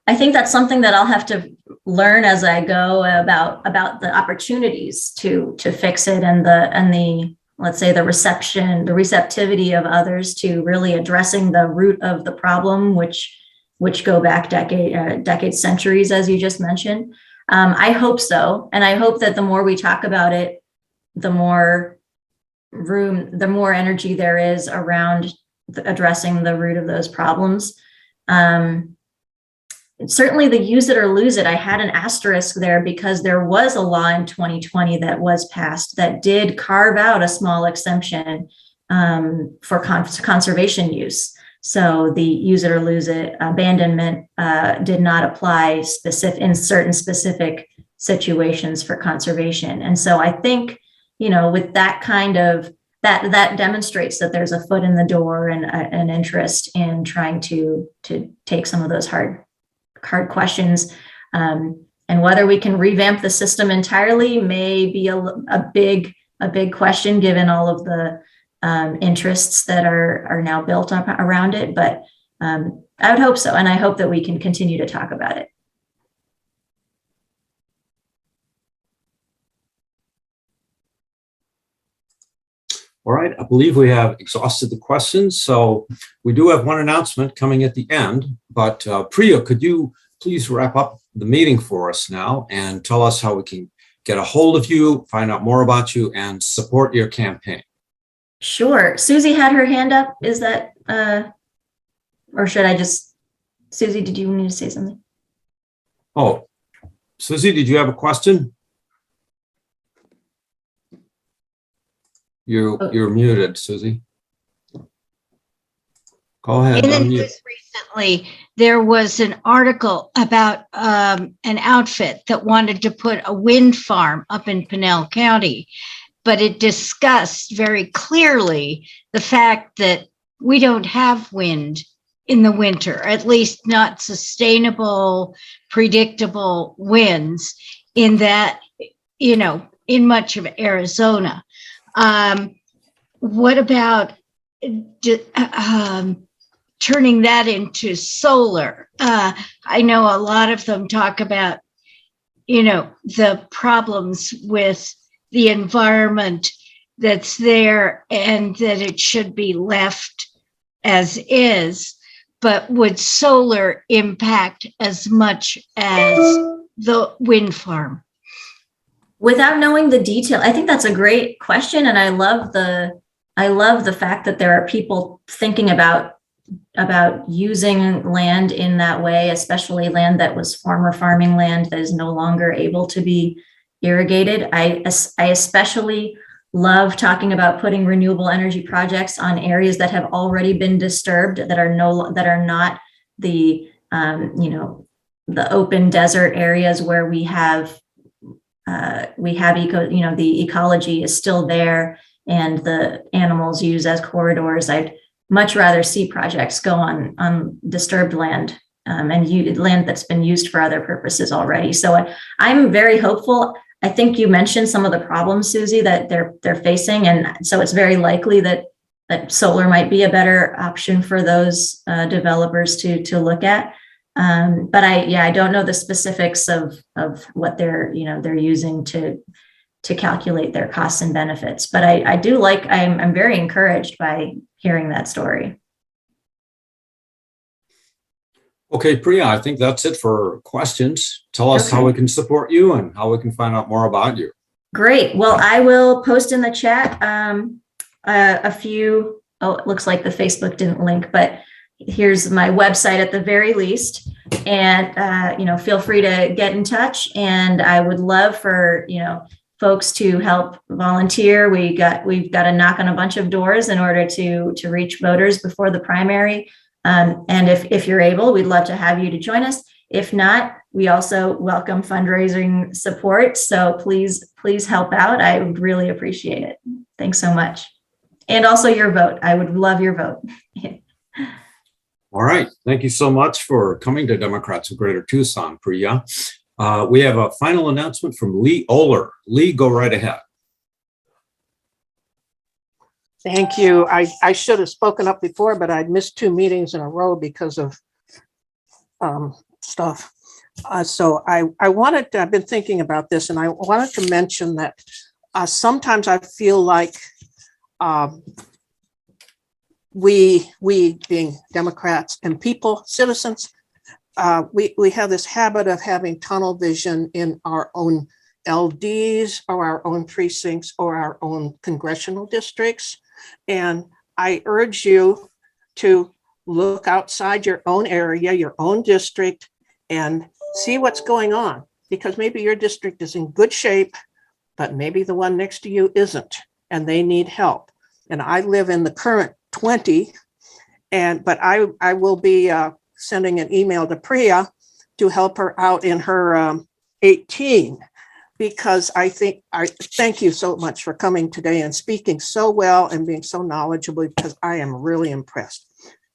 Speaker 2: I think that's something that I'll have to learn as I go about the opportunities to fix it, and the let's say the receptivity of others to really addressing the root of the problem, which go back decades, centuries, as you just mentioned. I hope so, and I hope that the more we talk about it, the more energy there is around addressing the root of those problems. Certainly the use it or lose it, I had an asterisk there because there was a law in 2020 that was passed that did carve out a small exemption for conservation use. So the use it or lose it abandonment did not apply in certain specific situations for conservation. And so I think, with that kind of that demonstrates that there's a foot in the door and an interest in trying to take some of those hard questions. And whether we can revamp the system entirely may be a big question given all of the interests that are now built up around it. But I would hope so. And I hope that we can continue to talk about it.
Speaker 1: All right, I believe we have exhausted the questions. So we do have one announcement coming at the end, but Priya, could you please wrap up the meeting for us now and tell us how we can get a hold of you, find out more about you, and support your campaign?
Speaker 2: Sure. Susie had her hand up. Is that, or should I just, Susie, did you need to say something?
Speaker 1: Oh, Susie, did you have a question? You're muted, Susie. Go ahead.
Speaker 10: In the news recently, there was an article about an outfit that wanted to put a wind farm up in Pinell County, but it discussed very clearly the fact that we don't have wind in the winter, at least not sustainable, predictable winds in that, in much of Arizona. What about turning that into solar? I know a lot of them talk about, the problems with the environment that's there and that it should be left as is. But would solar impact as much as the wind farm?
Speaker 2: Without knowing the detail, I think that's a great question. And I love the fact that there are people thinking about using land in that way, especially land that was former farming land that is no longer able to be irrigated. I especially love talking about putting renewable energy projects on areas that have already been disturbed, that are not the the open desert areas where we have the ecology is still there and the animals use as corridors. I'd much rather see projects go on disturbed land and land that's been used for other purposes already. So I'm very hopeful. I think you mentioned some of the problems, Susie, that they're facing. And so it's very likely that solar might be a better option for those developers to look at. But I don't know the specifics of what they're using to calculate their costs and benefits. But I'm very encouraged by hearing that story.
Speaker 1: Okay, Priya, I think that's it for questions. Tell us how we can support you and how we can find out more about you.
Speaker 2: Great. Well, I will post in the chat a few. Oh, it looks like the Facebook didn't link, but here's my website at the very least. And, feel free to get in touch. And I would love for, folks to help volunteer. We've got to knock on a bunch of doors in order to reach voters before the primary. And if you're able, we'd love to have you to join us. If not, we also welcome fundraising support. So please help out. I would really appreciate it. Thanks so much. And also your vote. I would love your vote.
Speaker 1: All right. Thank you so much for coming to Democrats of Greater Tucson, Priya. We have a final announcement from Lee Oler. Lee, go right ahead.
Speaker 11: Thank you. I should have spoken up before, but I'd missed 2 meetings in a row because of stuff. So I've been thinking about this, and I wanted to mention that sometimes I feel like we being Democrats and people, citizens, we have this habit of having tunnel vision in our own LDs or our own precincts or our own congressional districts. And I urge you to look outside your own area, your own district, and see what's going on, because maybe your district is in good shape, but maybe the one next to you isn't, and they need help. And I live in the current 20, but I will be sending an email to Priya to help her out in her 18, because I thank you so much for coming today and speaking so well and being so knowledgeable, because I am really impressed.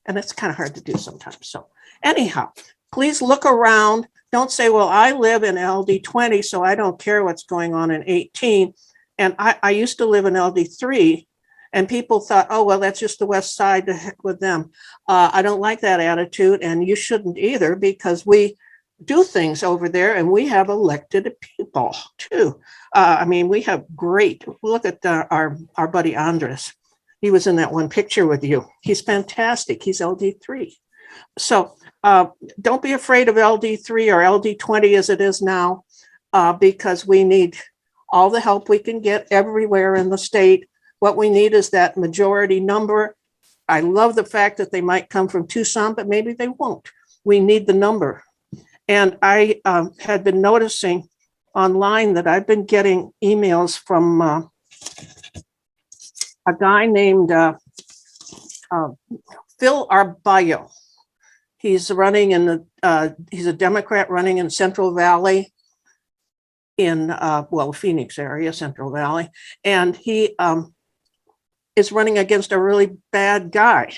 Speaker 11: And it's kind of hard to do sometimes. So anyhow, please look around. Don't say, well, I live in LD 20, so I don't care what's going on in 18. And I used to live in LD 3, and people thought, oh, well, that's just the West Side, to heck with them. I don't like that attitude, and you shouldn't either, because we do things over there and we have elected people too. I mean, we have great, look at our buddy Andres. He was in that one picture with you. He's fantastic. He's LD3. So don't be afraid of LD3 or LD20 as it is now, because we need all the help we can get everywhere in the state. What we need is that majority number. I love the fact that they might come from Tucson, but maybe they won't. We need the number. And I had been noticing online that I've been getting emails from a guy named Phil Arballo. He's running in the, he's a Democrat running in Central Valley in, well, Phoenix area, Central Valley. And he is running against a really bad guy.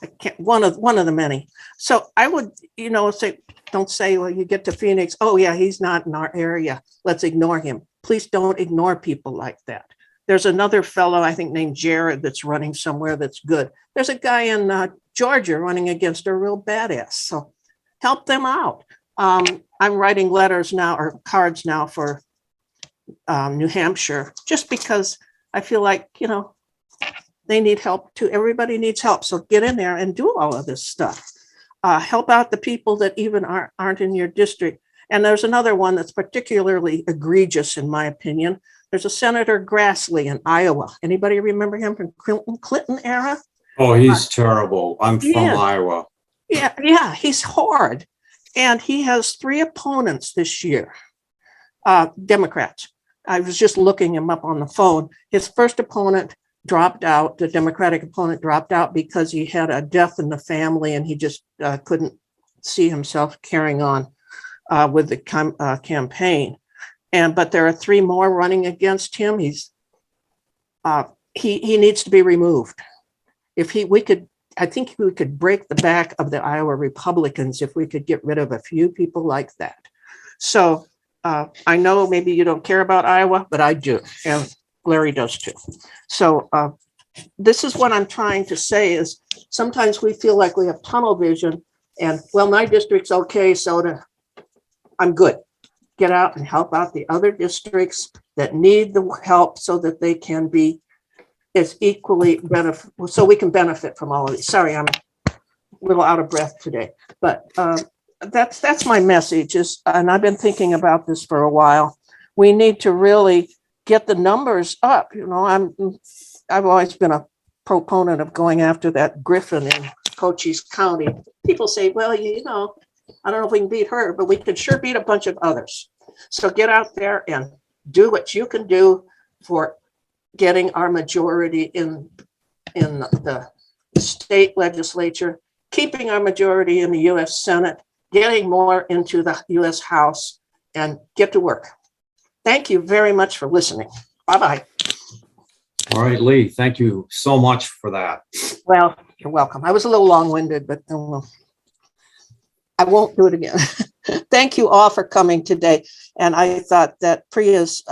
Speaker 11: I can't, one of the many. So I would, you know, say, don't say, well, you get to Phoenix, oh yeah, he's not in our area, let's ignore him. Please don't ignore people like that. There's another fellow, I think named Jared, that's running somewhere that's good. There's a guy in Georgia running against a real badass. So help them out. I'm writing letters now, or cards now, for New Hampshire, just because I feel like, you know, they need help too. Everybody needs help. So get in there and do all of this stuff. Help out the people that even aren't in your district. And there's another one that's particularly egregious, in my opinion. There's a Senator Grassley in Iowa. Anybody remember him from Clinton era?
Speaker 1: Oh, he's terrible. I'm from Iowa.
Speaker 11: Yeah, he's horrid. And he has 3 opponents this year, Democrats. I was just looking him up on the phone. His first opponent dropped out. The Democratic opponent dropped out because he had a death in the family and he just couldn't see himself carrying on with the campaign. But there are 3 more running against him. He needs to be removed. I think we could break the back of the Iowa Republicans if we could get rid of a few people like that. So I know maybe you don't care about Iowa, but I do, and Larry does too. So this is what I'm trying to say is sometimes we feel like we have tunnel vision and, well, my district's okay, so I'm good. Get out and help out the other districts that need the help so that they can be as equally benefit, so we can benefit from all of these. Sorry, I'm a little out of breath today, but that's my message is, and I've been thinking about this for a while. We need to really get the numbers up. You know, I've always been a proponent of going after that Griffin in Cochise County. People say, well, you know, I don't know if we can beat her, but we can sure beat a bunch of others. So get out there and do what you can do for getting our majority in the state legislature, keeping our majority in the U.S. Senate, getting more into the U.S. House, and get to work. Thank you very much for listening. Bye-bye.
Speaker 1: All right, Lee, thank you so much for that.
Speaker 11: Well, you're welcome. I was a little long-winded, but I won't do it again. Thank you all for coming today. And I thought that Priya's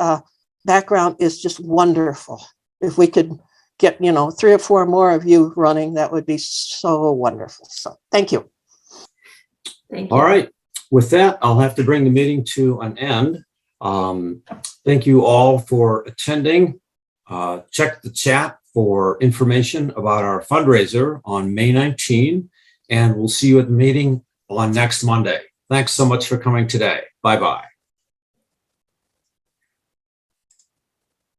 Speaker 11: background is just wonderful. If we could get, 3 or 4 more of you running, that would be so wonderful. So thank you.
Speaker 2: Thank you.
Speaker 1: All right. With that, I'll have to bring the meeting to an end. Thank you all for attending. Check the chat for information about our fundraiser on May 19, and we'll see you at the meeting on next Monday. Thanks so much for coming today. Bye-bye.